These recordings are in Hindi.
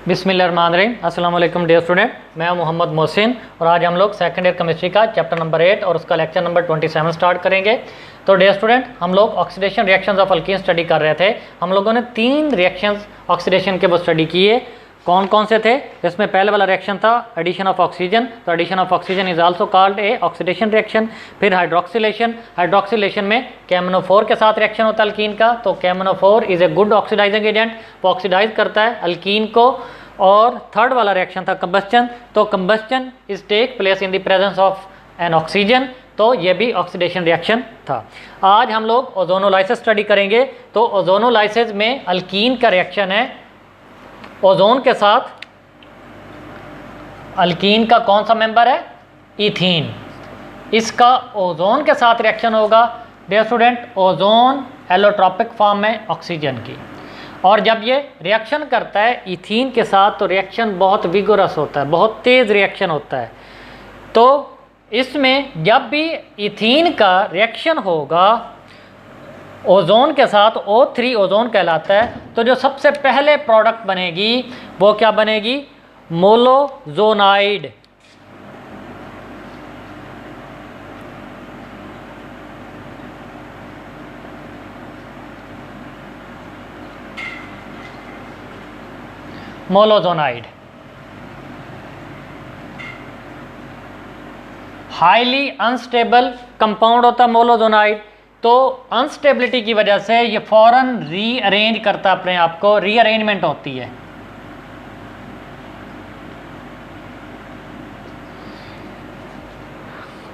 बिस्मिल्लाहिर्रहमानिर्रहीम। अस्सलाम वालेकुम डियर स्टूडेंट, मैं मोहम्मद मोहसिन और आज हम लोग सेकंड ईयर केमिस्ट्री का चैप्टर नंबर 8 और उसका लेक्चर नंबर 27 स्टार्ट करेंगे। तो डियर स्टूडेंट, हम लोग oxidation reactions of alkyne study कर रहे थे। हम लोगों ने 3 रिएक्शंस ऑक्सीडेशन के वो स्टडी किए। कौन कौन से थे? इसमें पहले वाला रिएक्शन था एडिशन ऑफ ऑक्सीजन। तो addition of oxygen is also called a oxidation reaction. फिर हाइड्रोक्सिलेशन। हाइड्रोक्सिलेशन में KMnO4 के साथ रिएक्शन होता है अल्कीन का। तो KMnO4 is a good oxidising agent, वो ऑक्सीडाइज करता है अल्कीन को। और थर्ड वाला रिएक्शन था कंबस्चन। तो combustion is take place in the presence of an oxygen. तो ये भी ऑक्सीडेशन रिएक्शन था। आज हम लोग ओजोनोलाइसिस स्टडी करेंगे। तो ओजोनोलाइसिस में अल्कीन का रिएक्शन है ओजोन के साथ। अल्कीन का कौन सा मेंबर है? इथीन। इसका ओजोन के साथ रिएक्शन होगा dear student, ozone allotropic form में ऑक्सीजन की। और जब ये रिएक्शन करता है इथीन के साथ तो रिएक्शन बहुत विगोरस होता है, बहुत तेज़ रिएक्शन होता है। तो इसमें जब भी इथीन का रिएक्शन होगा ओजोन के साथ, O3 ओजोन कहलाता है। तो जो सबसे पहले प्रोडक्ट बनेगी वो क्या बनेगी? मोलोजोनाइड। मोलोजोनाइड हाईली अनस्टेबल कंपाउंड होता है मोलोजोनाइड। तो अनस्टेबिलिटी की वजह से ये फौरन रीअरेंज करता है अपने आप को, रीअरेंजमेंट होती है।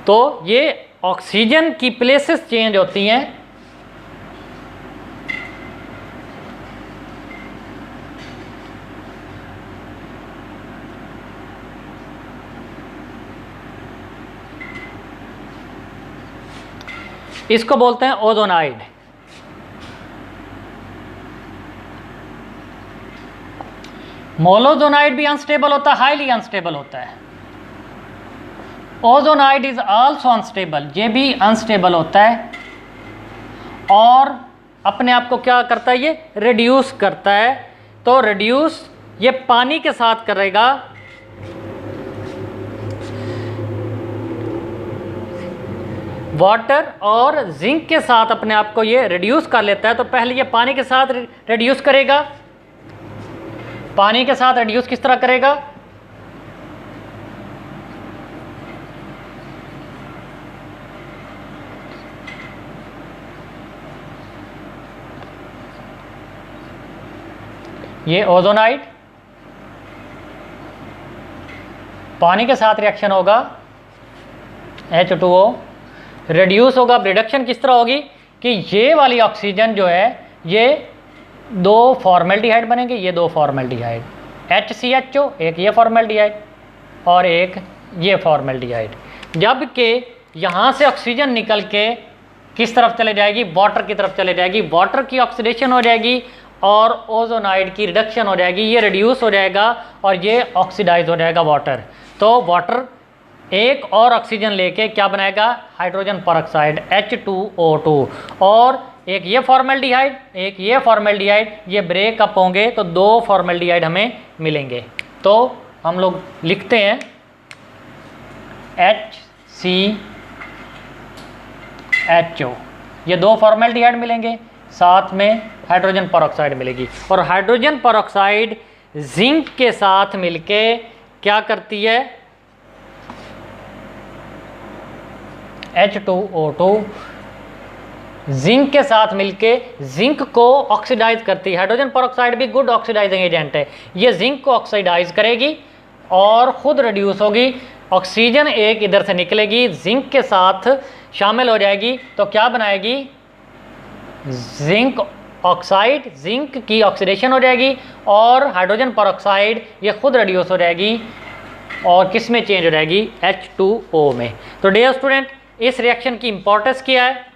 तो ये ऑक्सीजन की प्लेसेस चेंज होती हैं। इसको बोलते हैं ओजोनाइड। मोलोजोनाइड भी अनस्टेबल होता है, हाईली अनस्टेबल होता है। ओजोनाइड इज आल्सो अनस्टेबल, ये भी अनस्टेबल होता है और अपने आप को क्या करता है? ये रिड्यूस करता है। तो रिड्यूस ये पानी के साथ करेगा। वाटर और जिंक के साथ अपने आप को ये रिड्यूस कर लेता है। तो पहले ये पानी के साथ रिड्यूस करेगा। पानी के साथ रिड्यूस किस तरह करेगा? ये ओजोनाइड पानी के साथ रिएक्शन होगा, H2O रिड्यूस होगा। रिडक्शन किस तरह होगी कि ये वाली ऑक्सीजन जो है ये 2 फॉर्मेल्डिहाइड बनेंगे, ये 2 फॉर्मेल्डिहाइड, HCHO, एक ये फॉर्मेल्डिहाइड और एक ये फॉर्मेल्डिहाइड। जबकि यहाँ से ऑक्सीजन निकल के किस तरफ चले जाएगी? वाटर की तरफ चले जाएगी। वाटर की ऑक्सीडेशन हो जाएगी और ओजोनाइड की रिडक्शन हो जाएगी। ये रिड्यूस हो जाएगा और ये ऑक्सीडाइज हो जाएगा वाटर। तो वाटर एक और ऑक्सीजन लेके क्या बनाएगा? Hydrogen peroxide H2O2। और एक ये फॉर्मेल्डिहाइड, एक ये फॉर्मेल्डिहाइड, ये ब्रेकअप होंगे तो 2 फॉर्मेल्डिहाइड हमें मिलेंगे। तो हम लोग लिखते हैं HCHO, ये 2 फॉर्मेल्डिहाइड मिलेंगे, साथ में हाइड्रोजन परऑक्साइड मिलेगी। और हाइड्रोजन परऑक्साइड जिंक के साथ मिलके क्या करती है? H2O2 जिंक के साथ मिलके जिंक को ऑक्सीडाइज करती है। हाइड्रोजन परऑक्साइड भी गुड ऑक्सीडाइजिंग एजेंट है। ये जिंक को ऑक्सीडाइज करेगी और खुद रिड्यूस होगी। ऑक्सीजन एक इधर से निकलेगी, जिंक के साथ शामिल हो जाएगी तो क्या बनाएगी? Zinc oxide. जिंक की ऑक्सीडेशन हो जाएगी और हाइड्रोजन परऑक्साइड ये खुद रिड्यूस हो जाएगी और किस में चेंज हो जाएगी? H2O में। तो डियर स्टूडेंट, इस रिएक्शन की इंपॉर्टेंस क्या है?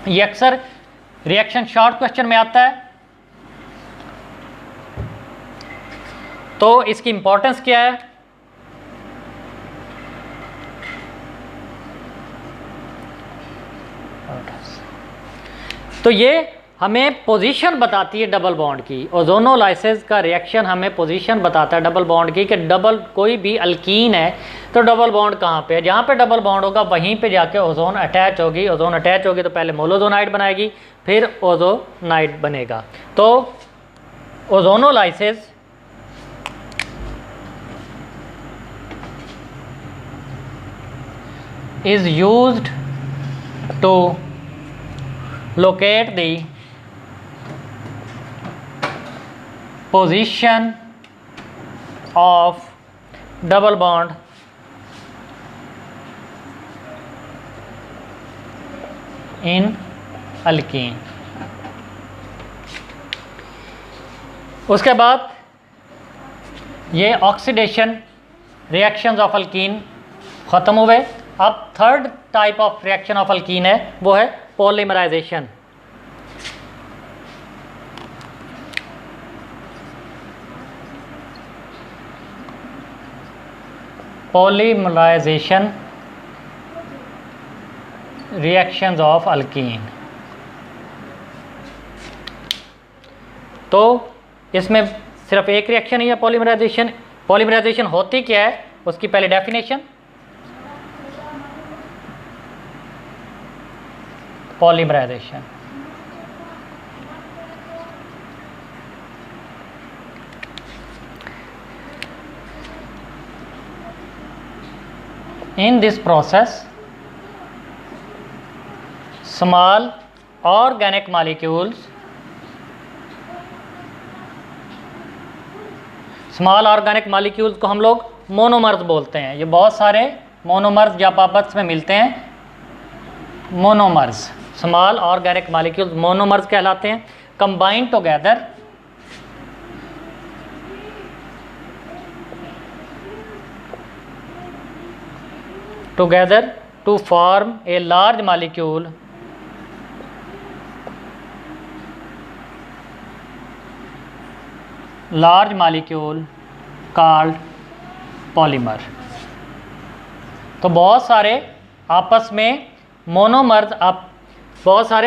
ये अक्सर रिएक्शन शॉर्ट क्वेश्चन में आता है। तो इसकी इंपॉर्टेंस क्या है? तो ये हमें पोजीशन बताती है डबल बॉन्ड की। ओजोनोलाइसिस का रिएक्शन हमें पोजीशन बताता है डबल बॉन्ड की, कि डबल कोई भी अल्कीन है तो डबल बॉन्ड कहाँ पे है। जहाँ पे डबल बॉन्ड होगा वहीं पे जाके ओजोन अटैच होगी। ओजोन अटैच होगी तो पहले मोलोजोनाइड बनाएगी, फिर ओजोनाइड बनेगा। तो ozonolysis is used to locate the position of double bond in alkene। उसके बाद ये ऑक्सीडेशन रिएक्शंस ऑफ अल्कीन ख़त्म हुए। अब third type of reaction of alkene है, वो है polymerisation. Polymerisation reactions of alkene. तो इसमें सिर्फ एक रिएक्शन ही है पॉलीमराइजेशन। पॉलीमराइजेशन होती क्या है, उसकी पहले definition. Polymerisation in this process small organic molecules को हम लोग मोनोमर्स बोलते हैं। ये बहुत सारे मोनोमर्स जब आपस में मिलते हैं monomers, small organic molecules monomers कहलाते हैं। Combined together to form a large molecule called polymer. तो बहुत सारे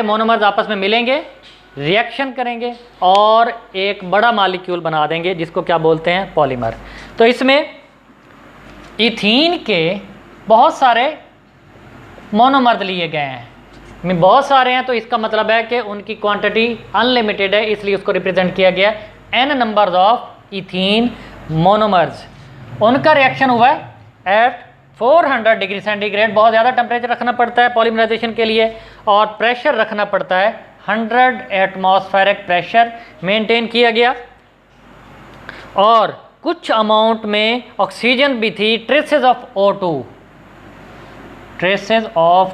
मोनोमर्स आपस में मिलेंगे, रिएक्शन करेंगे और एक बड़ा मॉलिक्यूल बना देंगे, जिसको क्या बोलते हैं, पॉलीमर। तो इसमें इथीन के बहुत सारे मोनोमर्स लिए गए हैं। बहुत सारे हैं तो इसका मतलब है कि उनकी क्वांटिटी अनलिमिटेड है, इसलिए उसको रिप्रेजेंट किया गया n numbers of ethene monomers. उनका रिएक्शन हुआ है एट 400 डिग्री सेंटीग्रेड। बहुत ज़्यादा टेम्परेचर रखना पड़ता है पॉलीमराइजेशन के लिए, और प्रेशर रखना पड़ता है 100 एटमॉस्फेरिक प्रेशर मेंटेन किया गया। और कुछ अमाउंट में ऑक्सीजन भी थी, ट्रेसेस ऑफ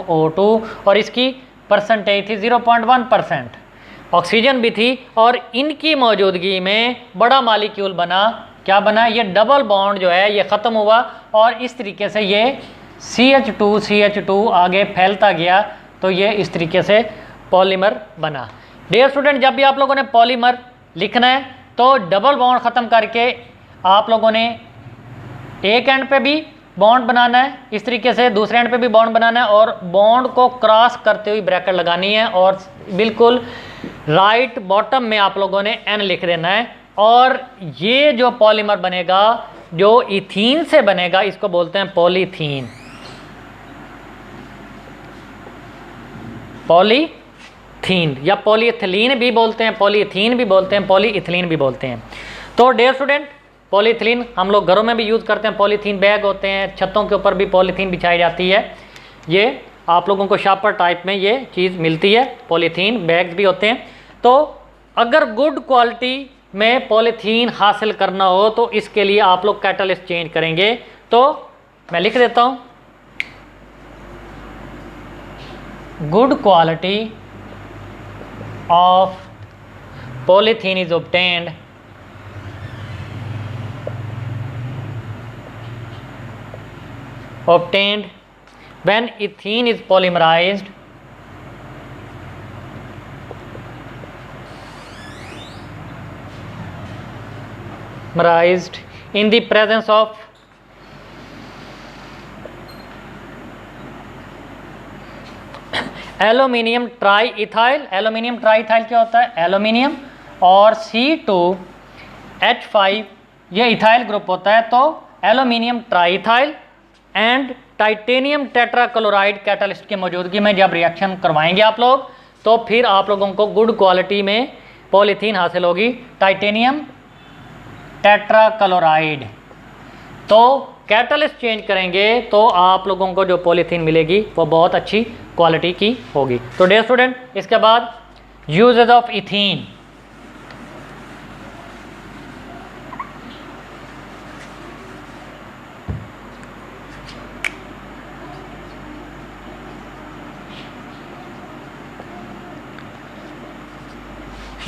O2, और इसकी परसेंटेज थी 0.1%। ऑक्सीजन भी थी और इनकी मौजूदगी में बड़ा मॉलिक्यूल बना। क्या बना, ये डबल बॉन्ड जो है ये ख़त्म हुआ और इस तरीके से ये CH2 आगे फैलता गया, तो ये इस तरीके से पॉलीमर बना। डियर स्टूडेंट, जब भी आप लोगों ने पॉलीमर लिखना है तो डबल बॉन्ड ख़त्म करके आप लोगों ने एक एंड पे भी बॉन्ड बनाना है, इस तरीके से दूसरे एंड पे भी बॉन्ड बनाना है, और बॉन्ड को क्रॉस करते हुए ब्रैकेट लगानी है, और बिल्कुल राइट बॉटम में आप लोगों ने N लिख देना है। और ये जो पॉलीमर बनेगा, जो इथीन से बनेगा, इसको बोलते हैं पॉलीथीन। पॉलीथीन या पॉलीइथिलीन भी बोलते हैं, पॉलीइथीन भी बोलते हैं, पॉलीइथिलीन भी बोलते हैं। तो डियर स्टूडेंट, पॉलीइथिलीन हम लोग घरों में भी यूज़ करते हैं। पॉलीथीन बैग होते हैं, छतों के ऊपर भी पॉलीथीन बिछाई जाती है। ये आप लोगों को शापर टाइप में ये चीज़ मिलती है, पॉलीथीन बैग्स भी होते हैं। तो अगर गुड क्वालिटी में पॉलीथीन हासिल करना हो तो इसके लिए आप लोग कैटलिस्ट चेंज करेंगे। तो मैं लिख देता हूँ, good quality of polythene is obtained when ethene is polymerized in the presence of aluminium try ethyl. Aluminium try ethyl क्या होता है? एल्यूमिनियम और C2H5 ये इथाइल ग्रुप होता है, तो aluminium try ethyl and titanium tetrachloride catalyst की मौजूदगी में जब रिएक्शन करवाएंगे आप लोग, तो फिर आप लोगों को गुड क्वालिटी में पॉलीथीन हासिल होगी, टाइटेनियम टेट्राक्लोराइड। तो कैटलिस्ट चेंज करेंगे तो आप लोगों को जो पॉलीथीन मिलेगी वो बहुत अच्छी क्वालिटी की होगी। तो डियर स्टूडेंट, इसके बाद uses of ethene.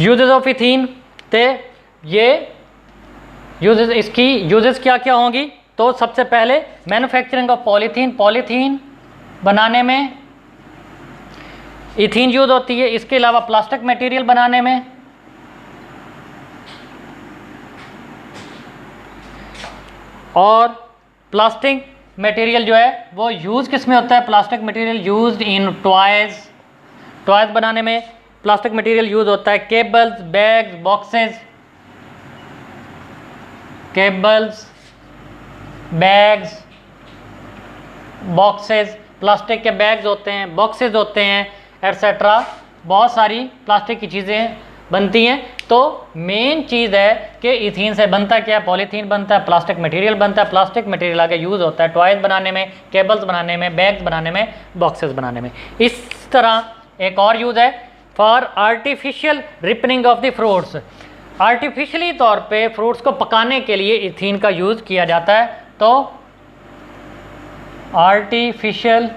Uses of ethene ते ये यूजेस, इसकी यूजेस क्या क्या होंगी? तो सबसे पहले मैन्युफैक्चरिंग ऑफ पॉलीथीन। पॉलीथीन बनाने में इथीन यूज होती है। इसके अलावा प्लास्टिक मटेरियल बनाने में, और प्लास्टिक मटेरियल जो है वो यूज़ किस में होता है? Plastic material used in toys. Toys बनाने में प्लास्टिक मटेरियल यूज होता है। Cables, bags, boxes, cables, bags, boxes, plastic के बैग्स होते हैं, बॉक्सेस होते हैं, एट्सेट्रा। बहुत सारी प्लास्टिक की चीज़ें बनती हैं। तो मेन चीज़ है कि इथीन से बनता क्या है? पॉलीथीन बनता है, प्लास्टिक मटेरियल बनता है। प्लास्टिक मटेरियल आगे यूज़ होता है टॉयज़ बनाने में, केबल्स बनाने में, बैग्स बनाने में, बॉक्सेस बनाने में। इस तरह एक और यूज़ है for artificial ripening of the fruits. Artificially तौर पे फ्रूट्स को पकाने के लिए इथीन का यूज़ किया जाता है। तो आर्टिफिशियल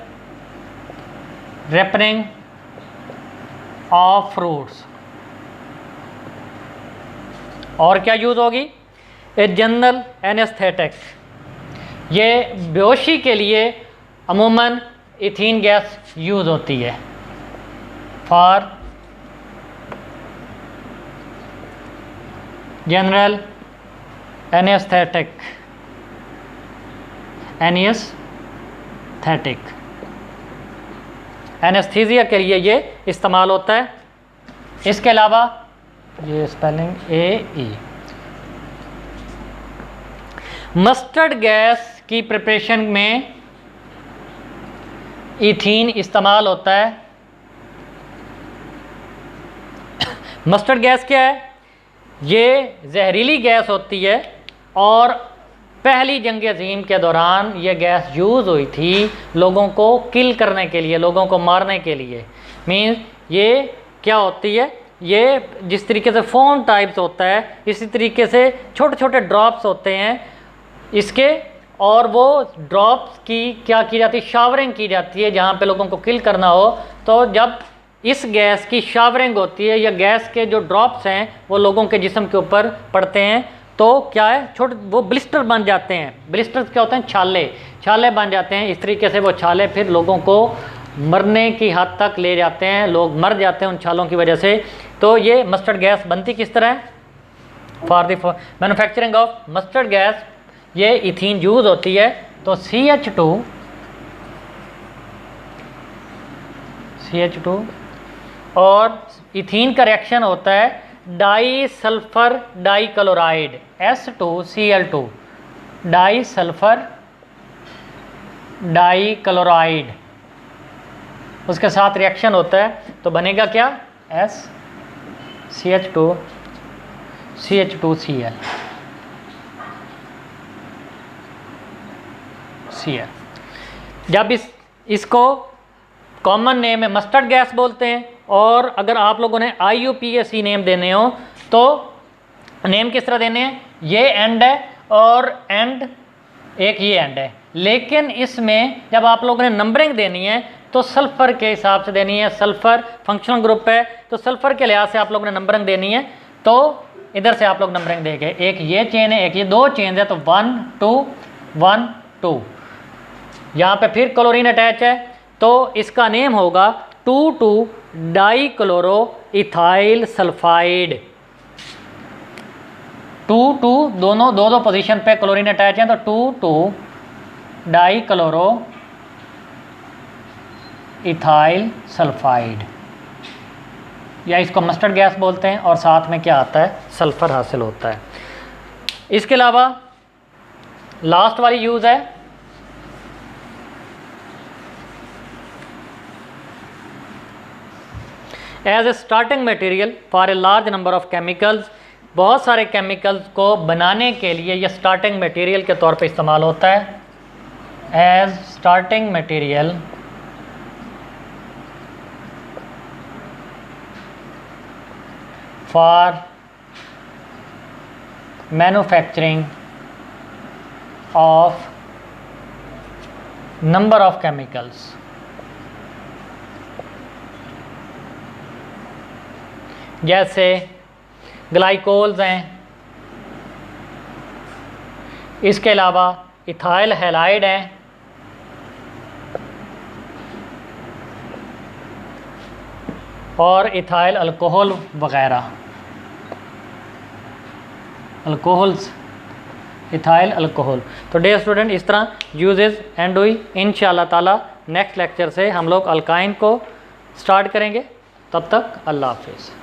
रिपनिंग ऑफ फ्रूट्स। और क्या यूज़ होगी? A general anaesthetic. ये बेहोशी के लिए अमूमन इथीन गैस यूज़ होती है for general anaesthetic. Anaesthetic anaesthesia के लिए ये इस्तेमाल होता है। इसके अलावा ये स्पेलिंग AE। मस्टर्ड गैस की प्रिपरेशन में इथीन इस्तेमाल होता है। मस्टर्ड गैस क्या है? ये जहरीली गैस होती है और पहली जंग अज़ीम के दौरान ये गैस यूज़ हुई थी लोगों को किल करने के लिए, लोगों को मारने के लिए। मीन्स ये क्या होती है? ये जिस तरीके से फोम टाइप्स होता है, इसी तरीके से छोटे छोटे ड्रॉप्स होते हैं इसके, और वो ड्रॉप्स की क्या की जाती है? शावरिंग की जाती है। जहाँ पे लोगों को किल करना हो तो जब इस गैस की शावरिंग होती है या गैस के जो ड्रॉप्स हैं वो लोगों के जिस्म के ऊपर पड़ते हैं तो क्या है? छोटे वो ब्लिस्टर बन जाते हैं। ब्लिस्टर्स क्या होते हैं? छाले, छाले बन जाते हैं। इस तरीके से वो छाले फिर लोगों को मरने की हद तक ले जाते हैं, लोग मर जाते हैं उन छालों की वजह से। तो ये मस्टर्ड गैस बनती किस तरह है? For the manufacturing of mustard gas ये इथीन यूज़ होती है। तो CH2 और इथीन का रिएक्शन होता है di sulphur di chloride S2Cl2, di sulphur di chloride, उसके साथ रिएक्शन होता है तो बनेगा क्या? CH2Cl। जब इसको कॉमन नेम है मस्टर्ड गैस बोलते हैं। और अगर आप लोगों ने IUPAC नेम देने हो तो नेम किस तरह देने हैं? ये एंड है और एंड एक ये एंड है, लेकिन इसमें जब आप लोगों ने नंबरिंग देनी है तो सल्फ़र के हिसाब से देनी है। सल्फ़र फंक्शनल ग्रुप है तो सल्फ़र के लिहाज से आप लोगों ने नंबरिंग देनी है। तो इधर से आप लोग नंबरिंग देंगे, एक ये चेन है, एक ये, दो चेन है तो 1 2 1 2। यहाँ पे फिर क्लोरीन अटैच है तो इसका नेम होगा 2,2 डाईक्लोरो इथाइल सल्फाइड। 2,2 दोनों दो पोजीशन पे क्लोरीन अटैच है तो 2,2 डाईक्लोरो इथाइल सल्फाइड, या इसको मस्टर्ड गैस बोलते हैं, और साथ में क्या आता है, सल्फ़र हासिल होता है। इसके अलावा लास्ट वाली यूज़ है as a starting material for a large number of chemicals. बहुत सारे केमिकल्स को बनाने के लिए यह स्टार्टिंग मटेरियल के तौर पे इस्तेमाल होता है, as starting material for manufacturing of number of chemicals. जैसे ग्लाइकोल्स हैं, इसके अलावा इथाइल हैलाइड हैं, और इथाइल अल्कोहल वगैरह, अल्कोहल्स, इथाइल अल्कोहल। तो डियर स्टूडेंट, इस तरह यूजेस एंड हुई। इंशाअल्लाह ताला नेक्स्ट लेक्चर से हम लोग अल्काइन को स्टार्ट करेंगे। तब तक अल्लाह हाफिज़।